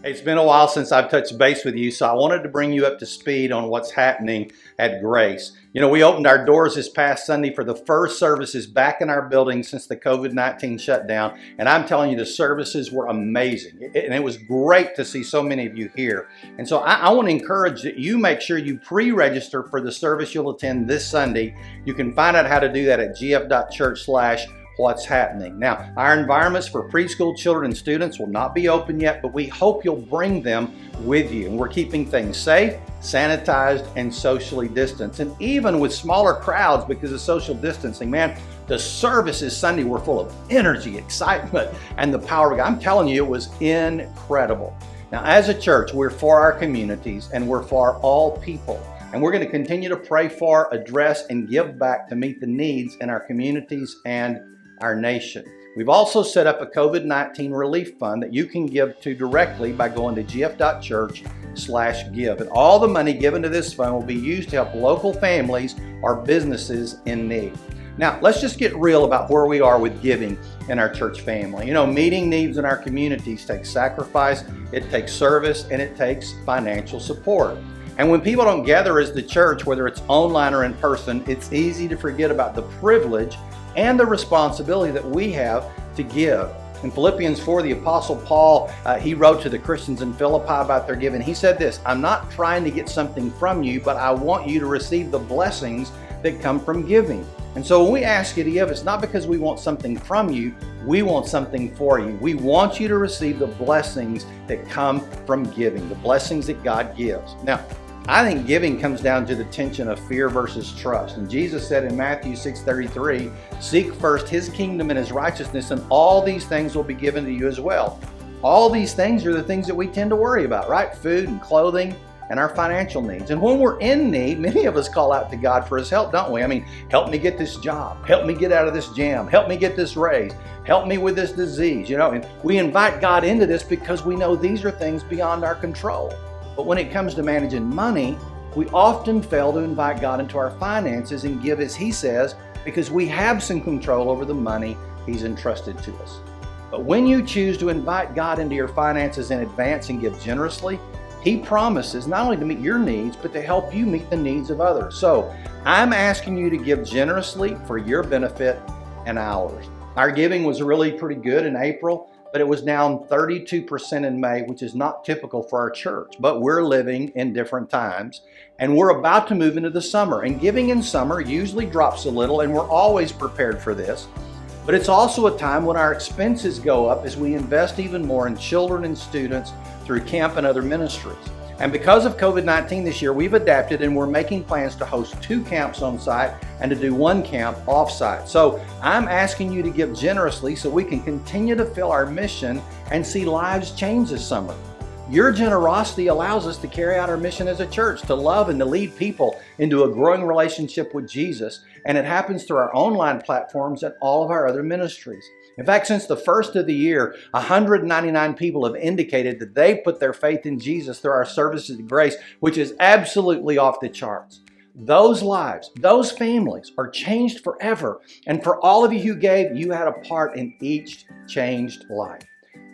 It's been a while since I've touched base with you, so I wanted to bring you up to speed on what's happening at Grace. You know, we opened our doors this past Sunday for the first services back in our building since the COVID-19 shutdown, and I'm telling you, the services were amazing, and it was great to see so many of you here. And so I want to encourage that you make sure you pre-register for the service you'll attend this Sunday. You can find out how to do that at GF.Church/what's happening. Now, our environments for preschool children and students will not be open yet, but we hope you'll bring them with you. And we're keeping things safe, sanitized, and socially distanced. And even with smaller crowds because of social distancing, man, the services Sunday were full of energy, excitement, and the power of God. I'm telling you, it was incredible. Now, as a church, we're for our communities and we're for all people. And we're going to continue to pray for, address, and give back to meet the needs in our communities and our nation. We've also set up a COVID-19 relief fund that you can give to directly by going to GF.Church/give. And all the money given to this fund will be used to help local families or businesses in need. Now, let's just get real about where we are with giving in our church family. You know, meeting needs in our communities takes sacrifice, it takes service, and it takes financial support. And when people don't gather as the church, whether it's online or in person, it's easy to forget about the privilege and the responsibility that we have to give. In Philippians 4, the Apostle Paul, he wrote to the Christians in Philippi about their giving. He said this, "I'm not trying to get something from you, but I want you to receive the blessings that come from giving." And so when we ask you to give, it's not because we want something from you, we want something for you. We want you to receive the blessings that come from giving, the blessings that God gives. Now, I think giving comes down to the tension of fear versus trust. And Jesus said in Matthew 6:33, "Seek first His kingdom and His righteousness, and all these things will be given to you as well." All these things are the things that we tend to worry about, right? Food and clothing and our financial needs. And when we're in need, many of us call out to God for His help, don't we? I mean, help me get this job. Help me get out of this jam. Help me get this raise. Help me with this disease. You know, and we invite God into this because we know these are things beyond our control. But when it comes to managing money, we often fail to invite God into our finances and give as He says because we have some control over the money He's entrusted to us. But when you choose to invite God into your finances in advance and give generously, He promises not only to meet your needs, but to help you meet the needs of others. So I'm asking you to give generously for your benefit and ours. Our giving was really pretty good in April, but it was down 32% in May, which is not typical for our church. But we're living in different times, and we're about to move into the summer. And giving in summer usually drops a little, and we're always prepared for this. But it's also a time when our expenses go up as we invest even more in children and students through camp and other ministries. And because of COVID-19 this year, we've adapted and we're making plans to host 2 camps on site and to do 1 camp off-site. So I'm asking you to give generously so we can continue to fill our mission and see lives change this summer. Your generosity allows us to carry out our mission as a church, to love and to lead people into a growing relationship with Jesus. And it happens through our online platforms and all of our other ministries. In fact, since the first of the year, 199 people have indicated that they put their faith in Jesus through our services of grace, which is absolutely off the charts. Those lives, those families are changed forever. And for all of you who gave, you had a part in each changed life.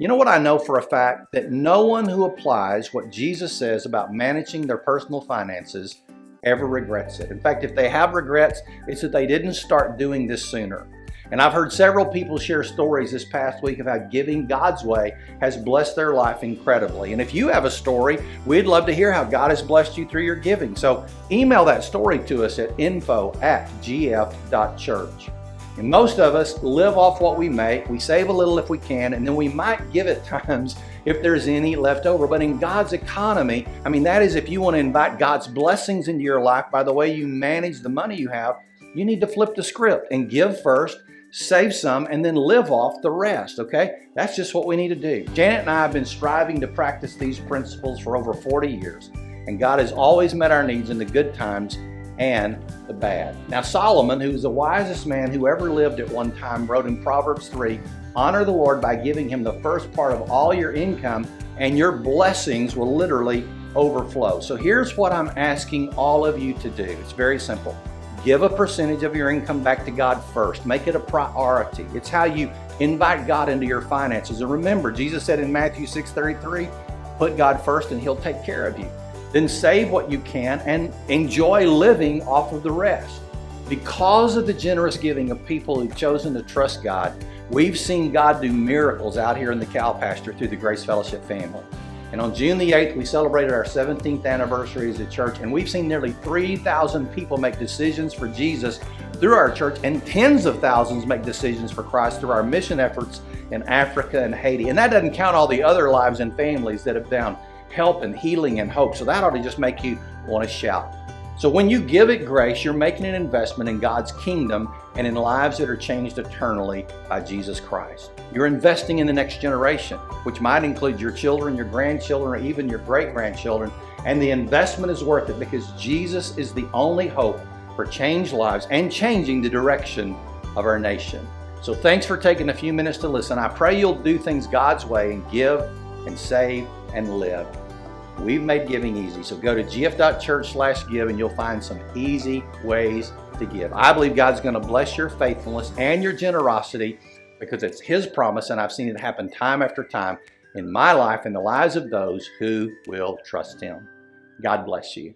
You know what I know for a fact? That no one who applies what Jesus says about managing their personal finances ever regrets it. In fact, if they have regrets, it's that they didn't start doing this sooner. And I've heard several people share stories this past week of how giving God's way has blessed their life incredibly. And if you have a story, we'd love to hear how God has blessed you through your giving. So email that story to us at info@gf.church. And most of us live off what we make. We save a little if we can, and then we might give at times if there's any left over. But in God's economy, I mean, that is if you want to invite God's blessings into your life by the way you manage the money you have, you need to flip the script and give first, save some, and then live off the rest, okay? That's just what we need to do. Janet and I have been striving to practice these principles for over 40 years, and God has always met our needs in the good times and the bad. Now, Solomon, who was the wisest man who ever lived at one time, wrote in Proverbs 3, "Honor the Lord by giving Him the first part of all your income, and your blessings will literally overflow." So here's what I'm asking all of you to do. It's very simple. Give a percentage of your income back to God first. Make it a priority. It's how you invite God into your finances. And remember, Jesus said in Matthew 6:33, Put God first and He'll take care of you. Then save what you can and enjoy living off of the rest. Because of the generous giving of people who've chosen to trust God, we've seen God do miracles out here in the cow pasture through the Grace Fellowship family. And on June the 8th, we celebrated our 17th anniversary as a church, and we've seen nearly 3,000 people make decisions for Jesus through our church, and tens of thousands make decisions for Christ through our mission efforts in Africa and Haiti. And that doesn't count all the other lives and families that have found help and healing and hope. So that ought to just make you want to shout. So when you give at Grace, you're making an investment in God's kingdom and in lives that are changed eternally by Jesus Christ. You're investing in the next generation, which might include your children, your grandchildren, or even your great-grandchildren. And the investment is worth it because Jesus is the only hope for changed lives and changing the direction of our nation. So thanks for taking a few minutes to listen. I pray you'll do things God's way and give and save and live. We've made giving easy. So go to GF.Church/give and you'll find some easy ways to give. I believe God's going to bless your faithfulness and your generosity because it's His promise, and I've seen it happen time after time in my life and the lives of those who will trust Him. God bless you.